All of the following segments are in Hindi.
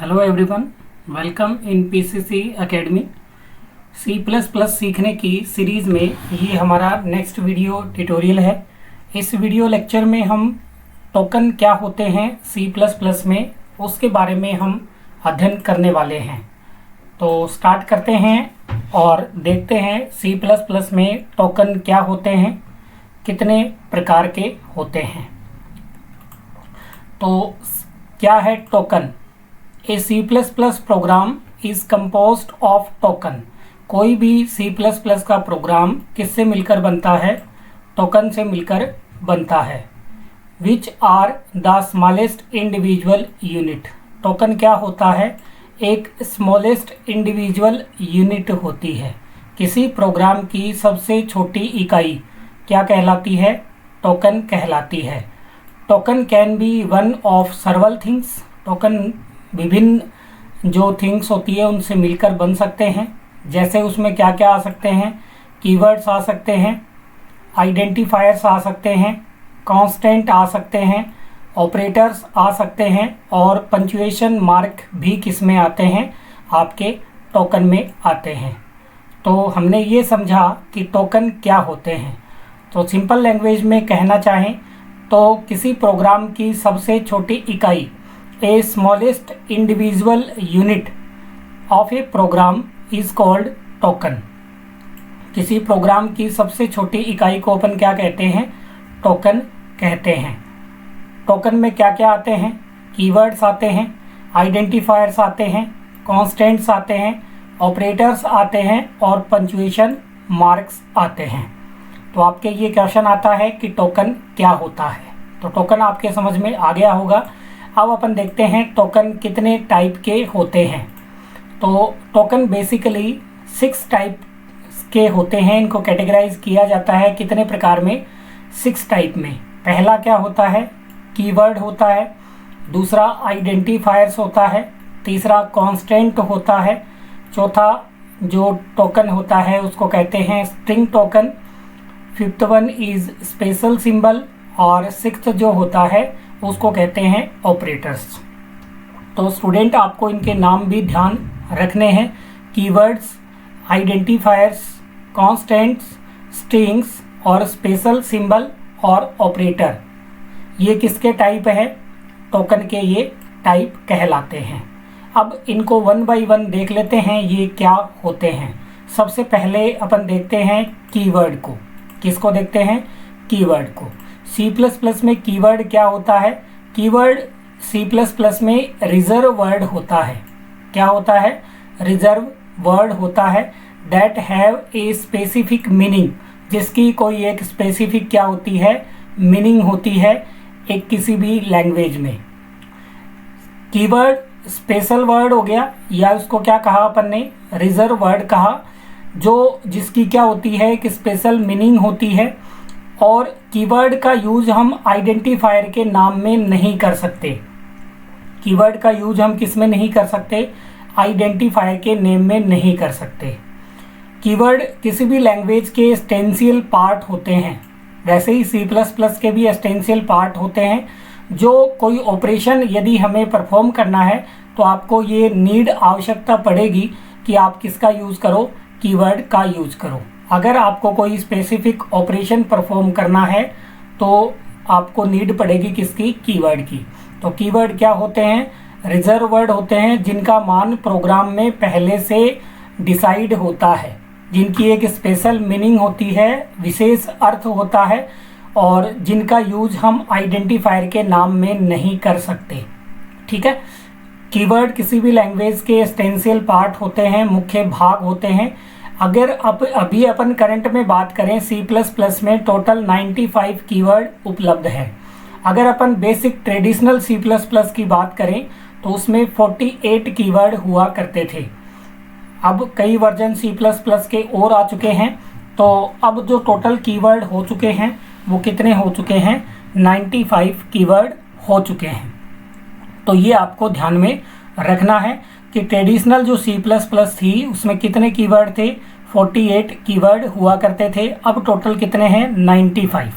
Hello everyone, welcome in PCC academy. C++ सीखने की सीरीज़ में ये हमारा नेक्स्ट वीडियो ट्यूटोरियल है। इस वीडियो लेक्चर में हम टोकन क्या होते हैं C++ में, उसके बारे में हम अध्ययन करने वाले हैं। तो स्टार्ट करते हैं और देखते हैं C++ में टोकन क्या होते हैं, कितने प्रकार के होते हैं। तो क्या है token? A C++ program is composed of token. कोई भी C++ का प्रोग्राम किससे मिलकर बनता है? टोकन से मिलकर बनता है। Which are the smallest individual unit. Token क्या होता है? एक स्मॉलेस्ट इंडिविजुअल यूनिट होती है। किसी प्रोग्राम की सबसे छोटी इकाई क्या कहलाती है? टोकन कहलाती है। Token can be one of सर्वल things. Token विभिन्न जो थिंग्स होती है उनसे मिलकर बन सकते हैं। जैसे उसमें क्या क्या आ सकते हैं? कीवर्ड्स आ सकते हैं, आइडेंटिफायर्स आ सकते हैं, कांस्टेंट आ सकते हैं, ऑपरेटर्स आ सकते हैं और पंक्चुएशन मार्क भी किस में आते हैं? आपके टोकन में आते हैं। तो हमने ये समझा कि टोकन क्या होते हैं। तो सिंपल लैंग्वेज में कहना चाहें तो किसी प्रोग्राम की सबसे छोटी इकाई, a smallest individual unit of a program is called token. किसी प्रोग्राम की सबसे छोटी इकाई को अपन क्या कहते हैं? टोकन कहते हैं। टोकन में क्या क्या आते हैं? कीवर्ड्स आते हैं, आइडेंटिफायर्स आते हैं, कांस्टेंट्स आते हैं, ऑपरेटर्स आते हैं और पंक्चुएशन मार्क्स आते हैं। तो आपके ये क्वेश्चन आता है कि टोकन क्या होता है। तो टोकन आपके समझ में आ गया होगा। अब अपन देखते हैं टोकन कितने टाइप के होते हैं। तो टोकन बेसिकली 6 टाइप के होते हैं। इनको कैटेगराइज किया जाता है कितने प्रकार में? 6 टाइप में। पहला क्या होता है? कीवर्ड होता है। दूसरा आइडेंटिफायर्स होता है। तीसरा कांस्टेंट होता है। चौथा जो टोकन होता है उसको कहते हैं string token. Fifth one is special symbol और सिक्स्थ जो होता है उसको कहते हैं ऑपरेटर्स। तो स्टूडेंट आपको इनके नाम भी ध्यान रखने हैं। कीवर्ड्स, आइडेंटिफायर्स, कांस्टेंट्स, स्ट्रिंग्स और स्पेशल सिंबल और ऑपरेटर, ये किसके टाइप है? टोकन के ये टाइप कहलाते हैं। अब इनको वन बाय वन देख लेते हैं ये क्या होते हैं। सबसे पहले अपन देखते हैं कीवर्ड को। किसको देखते हैं? कीवर्ड को। C++ में कीवर्ड क्या होता है? कीवर्ड C++ में रिजर्व वर्ड होता है। क्या होता है? रिजर्व वर्ड होता है। That have a specific meaning, जिसकी कोई एक स्पेसिफिक क्या होती है? मीनिंग होती है एक किसी भी लैंग्वेज में। कीवर्ड स्पेशल वर्ड हो गया, या उसको क्या कहा अपन ने? रिजर्व वर्ड कहा, जो जिसकी क्या होती है? एक स्पेशल मीनिंग होती है। और कीवर्ड का यूज हम आइडेंटिफायर के नाम में नहीं कर सकते। कीवर्ड का यूज हम किस में नहीं कर सकते? आइडेंटिफायर के नेम में नहीं कर सकते। कीवर्ड किसी भी लैंग्वेज के एस्टेंशियल पार्ट होते हैं। वैसे ही C++ के भी एस्टेंशियल पार्ट होते हैं। जो कोई ऑपरेशन यदि हमें परफॉर्म करना है तो आपको ये नीड आवश्यकता पड़ेगी कि आप किसका यूज़ करो? कीवर्ड का यूज करो। अगर आपको कोई स्पेसिफिक ऑपरेशन परफॉर्म करना है तो आपको नीड पड़ेगी किसकी? कीवर्ड की। तो कीवर्ड क्या होते हैं? रिजर्व वर्ड होते हैं, जिनका मान प्रोग्राम में पहले से डिसाइड होता है, जिनकी एक स्पेशल मीनिंग होती है, विशेष अर्थ होता है और जिनका यूज हम आइडेंटिफायर के नाम में नहीं कर सकते। ठीक है। कीवर्ड किसी भी लैंग्वेज के एसेंशियल पार्ट होते हैं, मुख्य भाग होते हैं। अगर अभी अपन करंट में बात करें C++ में टोटल 95 कीवर्ड उपलब्ध है। अगर अपन बेसिक ट्रेडिशनल C++ की बात करें तो उसमें 48 कीवर्ड हुआ करते थे। अब कई वर्जन C++ के और आ चुके हैं। तो अब जो टोटल कीवर्ड हो चुके हैं वो कितने हो चुके हैं? 95 कीवर्ड हो चुके हैं। तो ये आपको ध्यान में रखना है कि ट्रेडिशनल जो C++ थी उसमें कितने कीवर्ड थे? 48 कीवर्ड हुआ करते थे। अब टोटल कितने हैं? 95।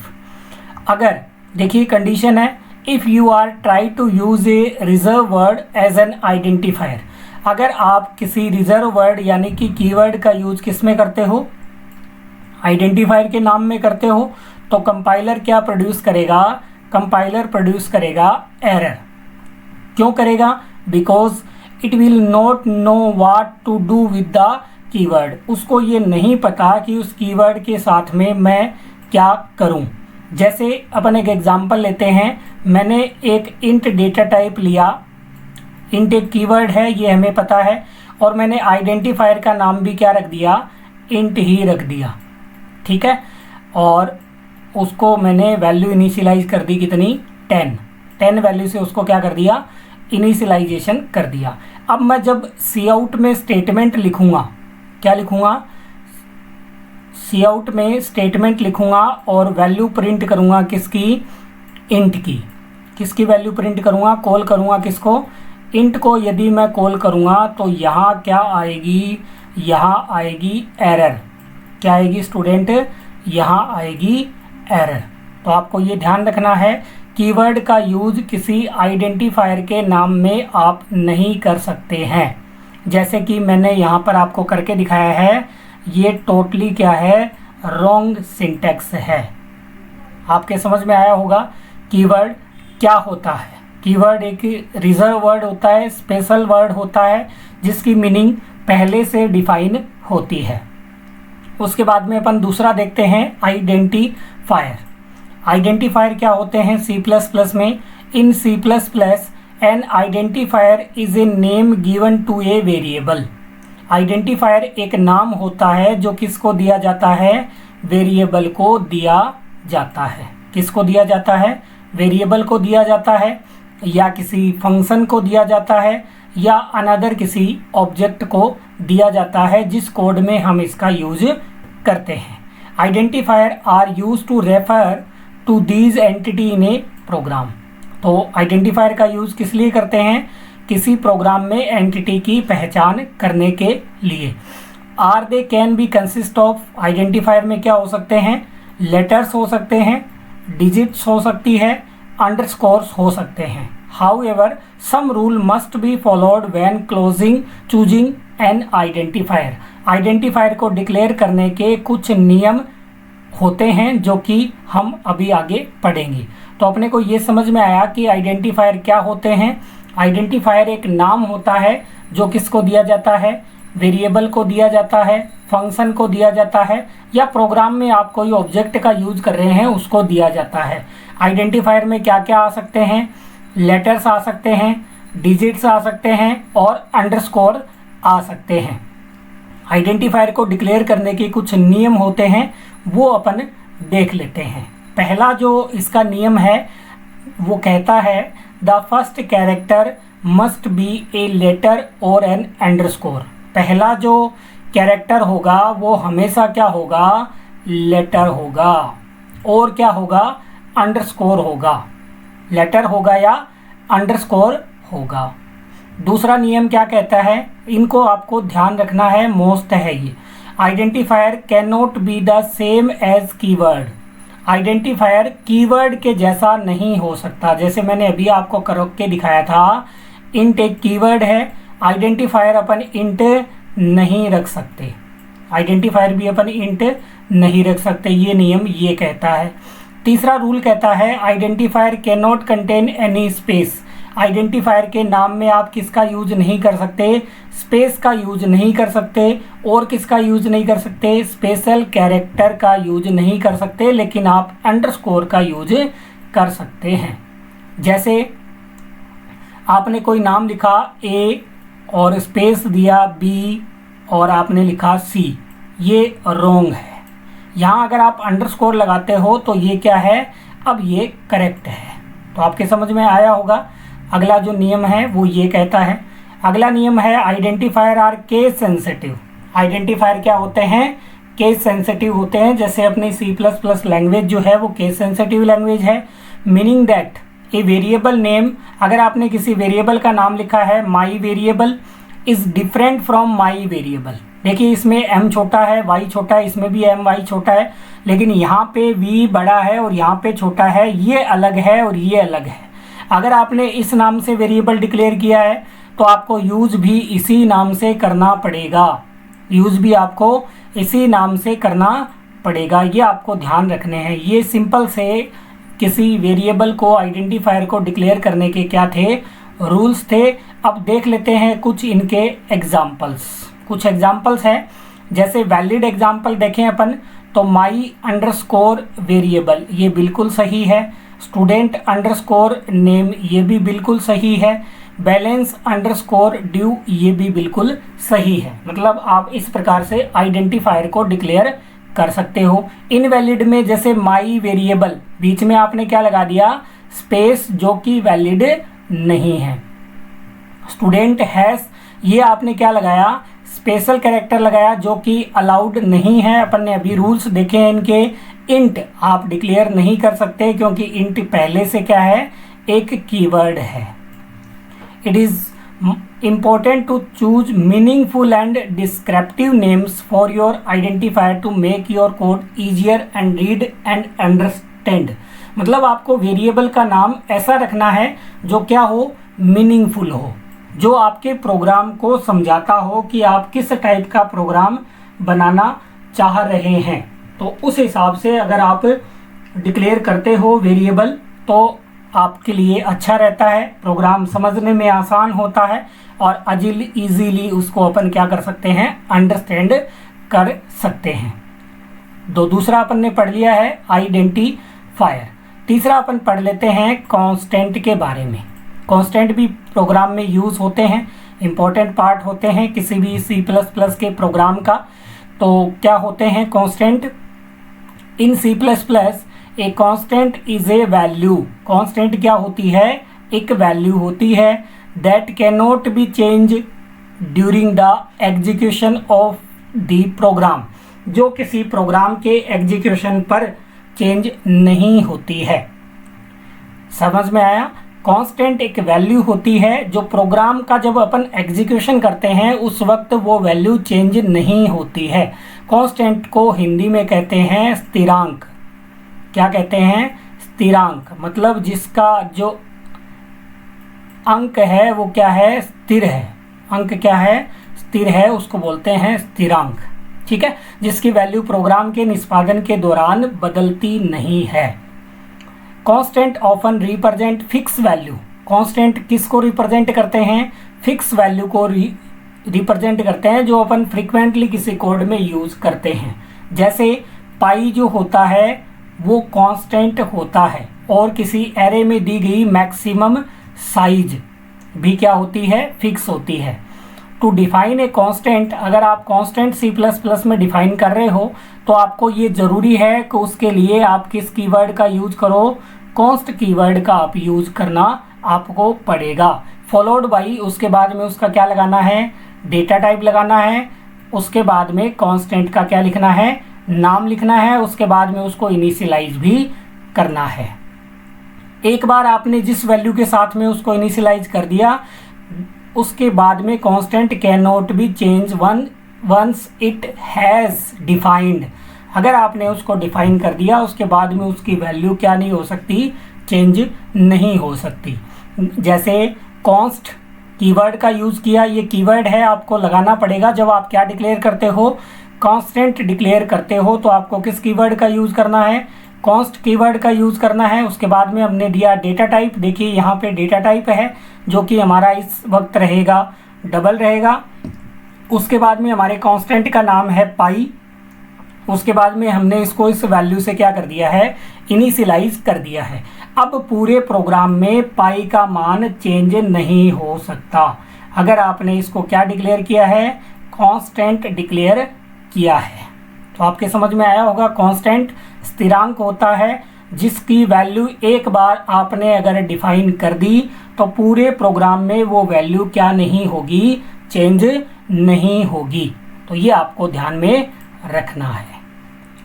अगर देखिए कंडीशन है, if you are try to use a reserve word as an identifier, अगर आप किसी रिजर्व वर्ड यानी कि कीवर्ड का यूज किस में करते हो, आइडेंटिफायर के नाम में करते हो, तो कंपाइलर क्या प्रोड्यूस करेगा, कंपाइलर प्रोड्यूस करेगा एरर। क्यों करेगा? Because it will not know what to do with the keyword, उसको ये नहीं पता कि उस कीवर्ड के साथ में मैं क्या करूं। जैसे अपन एक एग्जांपल लेते हैं, मैंने एक इंट डेटा टाइप लिया, इंट एक कीवर्ड है ये हमें पता है, और मैंने आइडेंटिफायर का नाम भी क्या रख दिया, इंट ही रख दिया, ठीक है। और उसको मैंने वैल्यू इनिशियलाइज कर दी कितनी, 10 वैल्यू से उसको क्या कर दिया, इनिशियलाइजेशन कर दिया। अब मैं जब सी आउट में स्टेटमेंट लिखूंगा, क्या लिखूंगा, सी आउट में स्टेटमेंट लिखूंगा और वैल्यू प्रिंट करूंगा किसकी, इंट की। किसकी वैल्यू प्रिंट करूंगा, कॉल करूंगा किसको, इंट को। यदि मैं कॉल करूंगा तो यहाँ क्या आएगी, यहाँ आएगी एरर। क्या आएगी स्टूडेंट, यहाँ आएगी एरर। तो आपको ये ध्यान रखना है, कीवर्ड का यूज किसी आइडेंटिफायर के नाम में आप नहीं कर सकते हैं। जैसे कि मैंने यहाँ पर आपको करके दिखाया है, ये टोटली क्या है, रॉन्ग सिंटैक्स है। आपके समझ में आया होगा कीवर्ड क्या होता है। कीवर्ड एक रिजर्व वर्ड होता है, स्पेशल वर्ड होता है, जिसकी मीनिंग पहले से डिफाइन होती है। उसके बाद में अपन दूसरा देखते हैं, आइडेंटिफायर। आइडेंटिफायर क्या होते हैं सी प्लस प्लस में, in C plus plus an identifier is a name given to a variable. Identifier एक नाम होता है जो किसको दिया जाता है, वेरिएबल को दिया जाता है। किसको दिया जाता है, वेरिएबल को दिया जाता है, या किसी फंक्शन को दिया जाता है, या अनदर किसी ऑब्जेक्ट को दिया जाता है जिस कोड में हम इसका यूज करते हैं। Identifier are use to refer to these entity in a program. तो आइडेंटिफायर का यूज किस लिए करते हैं, किसी प्रोग्राम में एंटिटी की पहचान करने के लिए। Are they can be consist of, identifier में क्या हो सकते हैं, लेटर्स हो सकते हैं, डिजिट्स हो सकती है, अंडरस्कोर्स हो सकते हैं। However sum rule must be followed when choosing N identifier. Identifier को डिक्लेयर करने के कुछ नियम होते हैं जो कि हम अभी आगे पढ़ेंगे। तो अपने को ये समझ में आया कि आइडेंटिफायर क्या होते हैं। आइडेंटिफायर एक नाम होता है जो किसको दिया जाता है, वेरिएबल को दिया जाता है, फंक्शन को दिया जाता है, या प्रोग्राम में आप कोई ऑब्जेक्ट का यूज कर रहे हैं उसको दिया जाता है। आइडेंटिफायर में क्या क्या आ सकते हैं, लेटर्स आ सकते हैं, डिजिट्स आ सकते हैं, और अंडरस्कोर आ सकते हैं। आइडेंटिफायर को डिक्लेयर करने के कुछ नियम होते हैं, वो अपन देख लेते हैं। पहला जो इसका नियम है वो कहता है, the first character must be a letter और एन अंडरस्कोर। पहला जो कैरेक्टर होगा वो हमेशा क्या होगा, लेटर होगा, और क्या होगा, अंडरस्कोर होगा। लेटर होगा या अंडरस्कोर होगा। दूसरा नियम क्या कहता है, इनको आपको ध्यान रखना है, मोस्ट है ये। Identifier can not be the same as keyword. Identifier keyword के जैसा नहीं हो सकता। जैसे मैंने अभी आपको करके दिखाया था, इंट एक कीवर्ड है, आइडेंटिफायर अपन इंट नहीं रख सकते, आइडेंटिफायर भी अपन इंट नहीं रख सकते, ये नियम ये कहता है। तीसरा रूल कहता है, identifier can not contain any space. Identifier के नाम में आप किसका यूज नहीं कर सकते, स्पेस का यूज नहीं कर सकते, और किसका यूज नहीं कर सकते, स्पेशल कैरेक्टर का यूज नहीं कर सकते, लेकिन आप अंडरस्कोर का यूज कर सकते हैं। जैसे आपने कोई नाम लिखा ए और स्पेस दिया बी और आपने लिखा सी, ये रॉन्ग है। यहाँ अगर आप अंडरस्कोर लगाते हो तो ये क्या है, अब ये करेक्ट है। तो आपके समझ में आया होगा। अगला जो नियम है वो ये कहता है, अगला नियम है, identifier are case sensitive. Identifier क्या होते हैं, केस सेंसिटिव होते हैं। जैसे अपनी C++ लैंग्वेज जो है वो केस सेंसिटिव लैंग्वेज है, meaning that a variable name, अगर आपने किसी वेरिएबल का नाम लिखा है my variable is different from my variable. देखिए इसमें m छोटा है, y छोटा है, इसमें भी my छोटा है, लेकिन यहाँ पे v बड़ा है और यहाँ पे छोटा है, ये अलग है और ये अलग है। अगर आपने इस नाम से वेरिएबल डिक्लेयर किया है तो आपको यूज भी इसी नाम से करना पड़ेगा, यूज भी आपको इसी नाम से करना पड़ेगा। ये आपको ध्यान रखने हैं। ये सिंपल से किसी वेरिएबल को, आइडेंटिफायर को डिक्लेयर करने के क्या थे, रूल्स थे। अब देख लेते हैं कुछ इनके एग्जाम्पल्स। कुछ एग्जाम्पल्स हैं, जैसे वैलिड एग्जाम्पल देखें अपन तो माई अंडरस्कोर वेरिएबल, ये बिल्कुल सही है। स्टूडेंट अंडरस्कोर नेम, ये भी बिल्कुल सही है। बैलेंस अंडरस्कोर ड्यू, ये भी बिल्कुल सही है। मतलब आप इस प्रकार से आइडेंटिफायर को डिक्लेयर कर सकते हो। इनवैलिड में जैसे माई वेरिएबल, बीच में आपने क्या लगा दिया, स्पेस, जो कि वैलिड नहीं है। स्टूडेंट हैज, ये आपने क्या लगाया, स्पेशल कैरेक्टर लगाया, जो कि अलाउड नहीं है। अपन ने अभी रूल्स देखे हैं इनके। इंट आप डिक्लेयर नहीं कर सकते क्योंकि इंट पहले से क्या है, एक कीवर्ड है। It is important to choose meaningful and descriptive names for your identifier to make your code easier and read and understand। मतलब आपको वेरिएबल का नाम ऐसा रखना है जो क्या हो, मीनिंगफुल हो, जो आपके प्रोग्राम को समझाता हो कि आप किस टाइप का प्रोग्राम बनाना चाह रहे हैं। तो उस हिसाब से अगर आप डिक्लेयर करते हो वेरिएबल तो आपके लिए अच्छा रहता है, प्रोग्राम समझने में आसान होता है और इजीली उसको अपन क्या कर सकते हैं, अंडरस्टैंड कर सकते हैं। दूसरा अपन ने पढ़ लिया है आइडेंटिफायर। तीसरा अपन पढ़ लेते हैं कांस्टेंट के बारे में। कांस्टेंट भी प्रोग्राम में यूज़ होते हैं, इंपॉर्टेंट पार्ट होते हैं किसी भी C++ के प्रोग्राम का। तो क्या होते हैं constant in C++? A constant is a value. Constant क्या होती है, एक वैल्यू होती है that can not be change during the execution of the program, जो किसी प्रोग्राम के एग्जीक्यूशन पर चेंज नहीं होती है। समझ में आया? कांस्टेंट एक वैल्यू होती है जो प्रोग्राम का जब अपन एग्जीक्यूशन करते हैं उस वक्त वो वैल्यू चेंज नहीं होती है। कांस्टेंट को हिंदी में कहते हैं स्थिरांक। क्या कहते हैं? स्थिरांक। मतलब जिसका जो अंक है वो क्या है, स्थिर है। अंक क्या है, स्थिर है, उसको बोलते हैं स्थिरांक। ठीक है, जिसकी वैल्यू प्रोग्राम के निष्पादन के दौरान बदलती नहीं है। Constant often represent fix value. Constant किसको रिप्रेजेंट करते हैं? फिक्स वैल्यू को रिप्रेजेंट करते हैं जो अपन फ्रीक्वेंटली किसी कोड में यूज करते हैं। जैसे पाई जो होता है वो कांस्टेंट होता है और किसी एरे में दी गई मैक्सिमम साइज भी क्या होती है, फिक्स होती है। टू डिफाइन ए कांस्टेंट, अगर आप कांस्टेंट C++ में डिफाइन कर रहे हो तो आपको ये ज़रूरी है कि उसके लिए आप किस कीवर्ड का यूज करो, कॉन्स्ट कीवर्ड का आप यूज करना आपको पड़ेगा। फॉलोड बाई, उसके बाद में उसका क्या लगाना है, डेटा टाइप लगाना है। उसके बाद में कांस्टेंट का क्या लिखना है, नाम लिखना है। उसके बाद में उसको इनिशियलाइज भी करना है। एक बार आपने जिस वैल्यू के साथ में उसको इनिशियलाइज कर दिया उसके बाद में constant can not be change once it has defined. अगर आपने उसको डिफाइन कर दिया उसके बाद में उसकी वैल्यू क्या नहीं हो सकती, चेंज नहीं हो सकती। जैसे कॉन्स्ट कीवर्ड का यूज़ किया, ये कीवर्ड है, आपको लगाना पड़ेगा। जब आप क्या डिक्लेयर करते हो, कांस्टेंट डिक्लेयर करते हो तो आपको किस कीवर्ड का यूज़ करना है, कॉन्स्ट कीवर्ड का यूज़ करना है। उसके बाद में हमने दिया डेटा टाइप। देखिए यहाँ पे डेटा टाइप है जो कि हमारा इस वक्त रहेगा डबल रहेगा। उसके बाद में हमारे कांस्टेंट का नाम है पाई। उसके बाद में हमने इसको इस वैल्यू से क्या कर दिया है, इनिशियलाइज कर दिया है। अब पूरे प्रोग्राम में पाई का मान चेंज नहीं हो सकता। अगर आपने इसको क्या डिक्लेयर किया है, कांस्टेंट डिक्लेयर किया है। तो आपके समझ में आया होगा, कांस्टेंट स्थिरांक होता है जिसकी वैल्यू एक बार आपने अगर डिफाइन कर दी तो पूरे प्रोग्राम में वो वैल्यू क्या नहीं होगी, चेंज नहीं होगी। तो ये आपको ध्यान में रखना है।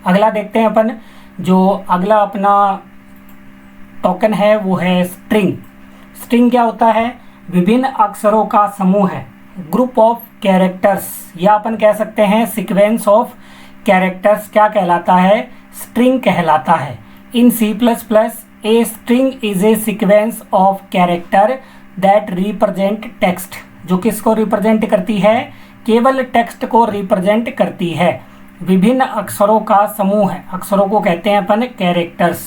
अगला देखते हैं अपन, जो अगला अपना टोकन है वो है स्ट्रिंग। स्ट्रिंग क्या होता है, विभिन्न अक्षरों का समूह है, ग्रुप ऑफ कैरेक्टर्स, या अपन कह सकते हैं सीक्वेंस ऑफ कैरेक्टर्स। क्या कहलाता है, स्ट्रिंग कहलाता है। इन C++ a string is a sequence of character that represent text, जो किसको रिप्रेजेंट करती है, केवल टेक्स्ट को रिप्रेजेंट करती है। विभिन्न अक्षरों का समूह है, अक्षरों को कहते हैं अपन characters.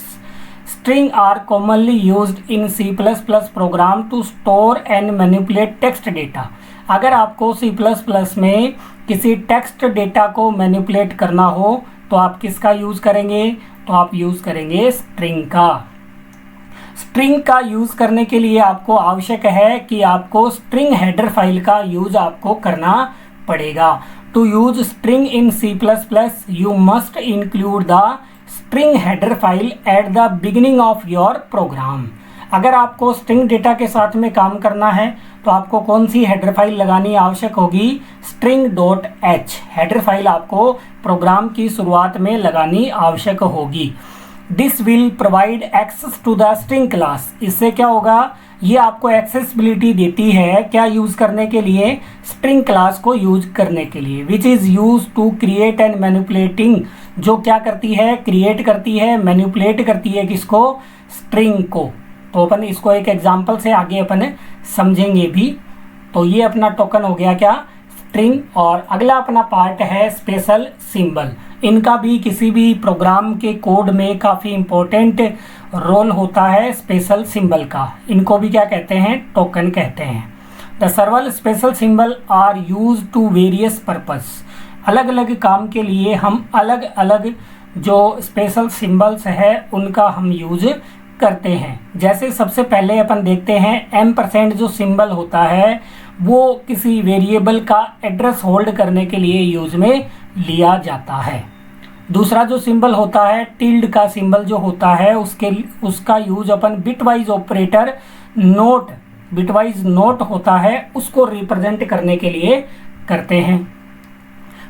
String are commonly used in C++ program to store and manipulate text data. अगर आपको C++ में किसी टेक्स्ट डेटा को मैनिपुलेट करना हो तो आप किसका यूज़ करेंगे, तो आप यूज़ करेंगे स्ट्रिंग का। स्ट्रिंग का यूज़ करने के लिए आपको आवश्यक है कि आपको स्ट्रिंग हेडर फाइल का यूज़ आपको करना पड़ेगा। To use string in C++ you must include the string header file at the beginning of your program. अगर आपको स्ट्रिंग डेटा के साथ में काम करना है तो आपको कौन सी हेडर फाइल लगानी आवश्यक होगी, string.h हेडर फाइल आपको प्रोग्राम की शुरुआत में लगानी आवश्यक होगी। This will provide access to the string class. इससे क्या होगा, ये आपको एक्सेसिबिलिटी देती है क्या यूज़ करने के लिए, स्ट्रिंग क्लास को यूज करने के लिए, which is use to create and manipulating, जो क्या करती है, क्रिएट करती है, मैनिपुलेट करती है किसको, स्ट्रिंग को। तो अपन इसको एक एग्जांपल से आगे अपन समझेंगे भी। तो ये अपना टोकन हो गया क्या, स्ट्रिंग। और अगला अपना पार्ट है स्पेशल सिंबल। इनका भी किसी भी प्रोग्राम के कोड में काफ़ी इम्पोर्टेंट रोल होता है स्पेशल सिंबल का। इनको भी क्या कहते हैं, टोकन कहते हैं। The several special symbol are use to various purpose. अलग अलग काम के लिए हम अलग अलग जो स्पेशल सिंबल्स है उनका हम यूज करते हैं। जैसे सबसे पहले अपन देखते हैं M% जो सिंबल होता है वो किसी वेरिएबल का एड्रेस होल्ड करने के लिए यूज में लिया जाता है। दूसरा जो सिंबल होता है टिल्ड का सिंबल जो होता है उसका यूज अपन bitwise operator not, bitwise not होता है उसको रिप्रेजेंट करने के लिए करते हैं।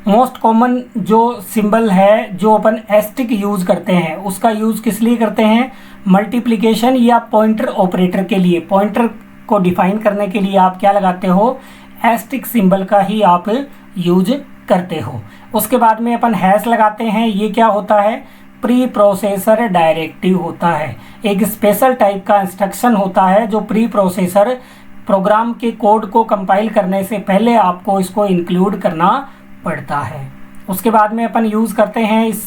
मोस्ट कॉमन जो सिंबल है जो अपन एस्टिक यूज करते हैं उसका यूज किस लिए करते हैं, मल्टीप्लिकेशन या पॉइंटर ऑपरेटर के लिए। पॉइंटर को डिफाइन करने के लिए आप क्या लगाते हो, एस्टिक सिंबल का ही आप यूज करते हो। उसके बाद में अपन हैश लगाते हैं। ये क्या होता है, प्री प्रोसेसर डायरेक्टिव होता है। एक स्पेशल टाइप का इंस्ट्रक्शन होता है जो प्री प्रोसेसर प्रोग्राम के कोड को कंपाइल करने से पहले आपको इसको इंक्लूड करना पड़ता है। उसके बाद में अपन यूज़ करते हैं इस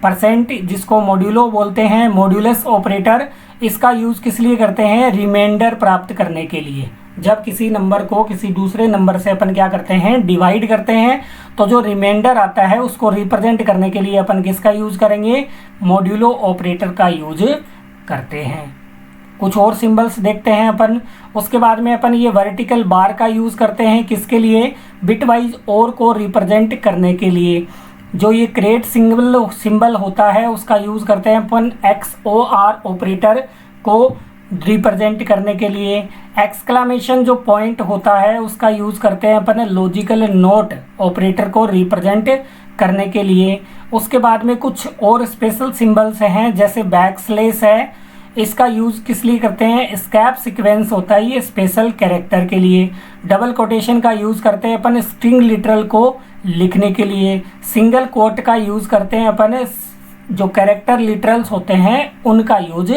परसेंट जिसको मॉड्यूलो बोलते हैं, मॉड्यूलस ऑपरेटर। इसका यूज़ किस लिए करते हैं, रिमाइंडर प्राप्त करने के लिए। जब किसी नंबर को किसी दूसरे नंबर से अपन क्या करते हैं, डिवाइड करते हैं, तो जो रिमाइंडर आता है उसको रिप्रेजेंट करने के लिए अपन किसका यूज़ करेंगे, मॉड्यूलो ऑपरेटर का यूज करते हैं। कुछ और सिंबल्स देखते हैं अपन। उसके बाद में अपन ये वर्टिकल बार का यूज़ करते हैं किसके लिए, बिटवाइज और को रिप्रेजेंट करने के लिए। जो ये क्रिएट सिंबल होता है उसका यूज़ करते हैं अपन XOR ऑपरेटर को रिप्रेजेंट करने के लिए। एक्सक्लामेशन जो पॉइंट होता है उसका यूज़ करते हैं अपन लॉजिकल नोट ऑपरेटर को रिप्रेजेंट करने के लिए। उसके बाद में कुछ और स्पेशल सिंबल्स हैं जैसे बैकस्लैश है, इसका यूज़ किस लिए करते हैं, एस्केप सीक्वेंस होता है ये स्पेशल कैरेक्टर के लिए। डबल कोटेशन का यूज़ करते हैं अपन स्ट्रिंग लिटरल को लिखने के लिए। सिंगल कोट का यूज़ करते हैं अपन जो कैरेक्टर लिटरल्स होते हैं उनका यूज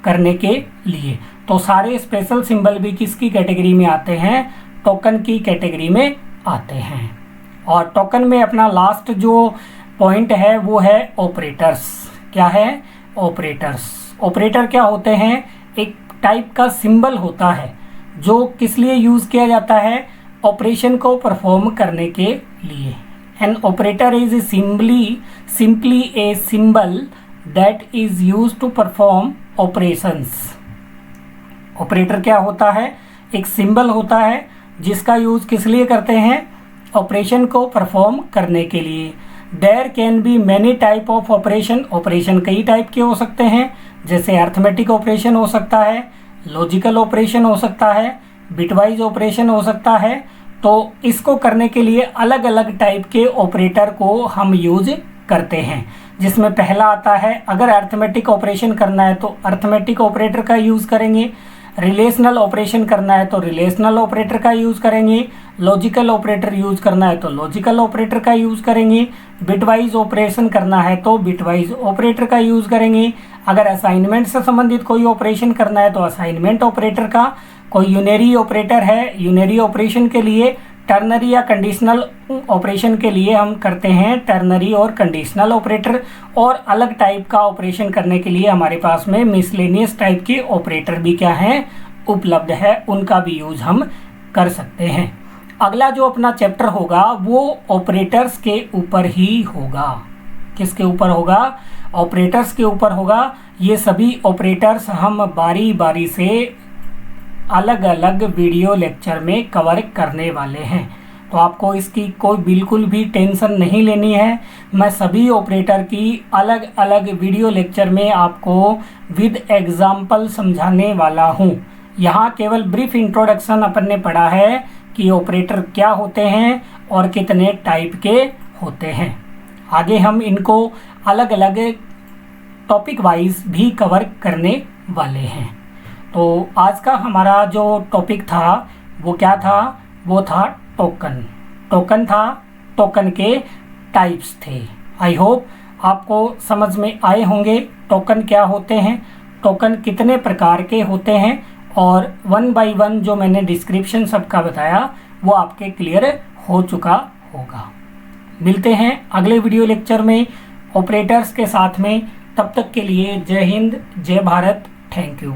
करने के लिए। तो सारे स्पेशल सिंबल भी किसकी कैटेगरी में आते हैं, टोकन की कैटेगरी में आते हैं। और टोकन में अपना लास्ट जो पॉइंट है वो है ऑपरेटर्स। क्या है, ऑपरेटर्स। ऑपरेटर क्या होते हैं, एक टाइप का सिंबल होता है जो किस लिए यूज़ किया जाता है, ऑपरेशन को परफॉर्म करने के लिए। An operator is simply a symbol that is use to perform operations. Operator क्या होता है, एक सिंबल होता है जिसका यूज़ किस लिए करते हैं, ऑपरेशन को परफॉर्म करने के लिए। There can be many type of operation. Operation कई टाइप के हो सकते हैं जैसे अर्थमेटिक ऑपरेशन हो सकता है, लॉजिकल ऑपरेशन हो सकता है, बिटवाइज ऑपरेशन हो सकता है। तो इसको करने के लिए अलग अलग टाइप के ऑपरेटर को हम यूज करते हैं, जिसमें पहला आता है अगर अर्थमेटिक ऑपरेशन करना है तो अर्थमेटिक ऑपरेटर का यूज़ करेंगे, रिलेशनल ऑपरेशन करना है तो रिलेशनल ऑपरेटर का यूज़ करेंगे, लॉजिकल ऑपरेटर यूज़ करना है तो लॉजिकल ऑपरेटर का यूज़ करेंगे, बिटवाइज ऑपरेशन करना है तो बिटवाइज ऑपरेटर का यूज़ करेंगे। अगर असाइनमेंट से संबंधित कोई ऑपरेशन करना है तो असाइनमेंट ऑपरेटर का, कोई यूनरी ऑपरेटर है, यूनरी ऑपरेशन के लिए, टर्नरी या कंडीशनल ऑपरेशन के लिए हम करते हैं टर्नरी और कंडीशनल ऑपरेटर, और अलग टाइप का ऑपरेशन करने के लिए हमारे पास में मिसलेनियस टाइप के ऑपरेटर भी क्या हैं, उपलब्ध है, उनका भी यूज़ हम कर सकते हैं। अगला जो अपना चैप्टर होगा वो ऑपरेटर्स के ऊपर ही होगा। किसके ऊपर होगा? ऑपरेटर्स के ऊपर होगा। ये सभी ऑपरेटर्स हम बारी बारी से अलग अलग वीडियो लेक्चर में कवर करने वाले हैं, तो आपको इसकी कोई बिल्कुल भी टेंशन नहीं लेनी है। मैं सभी ऑपरेटर की अलग अलग वीडियो लेक्चर में आपको विद एग्जाम्पल समझाने वाला हूँ। यहाँ केवल ब्रीफ इंट्रोडक्शन अपन ने पढ़ा है कि ऑपरेटर क्या होते हैं और कितने टाइप के होते हैं। आगे हम इनको अलग अलग टॉपिक वाइज भी कवर करने वाले हैं। तो आज का हमारा जो टॉपिक था वो क्या था? वो था टोकन। टोकन था, टोकन के टाइप्स थे। आई होप आपको समझ में आए होंगे टोकन क्या होते हैं, टोकन कितने प्रकार के होते हैं, और 1 बाय 1 जो मैंने डिस्क्रिप्शन सबका बताया वो आपके क्लियर हो चुका होगा। मिलते हैं अगले वीडियो लेक्चर में ऑपरेटर्स के साथ में। तब तक के लिए जय हिंद, जय भारत, थैंक यू।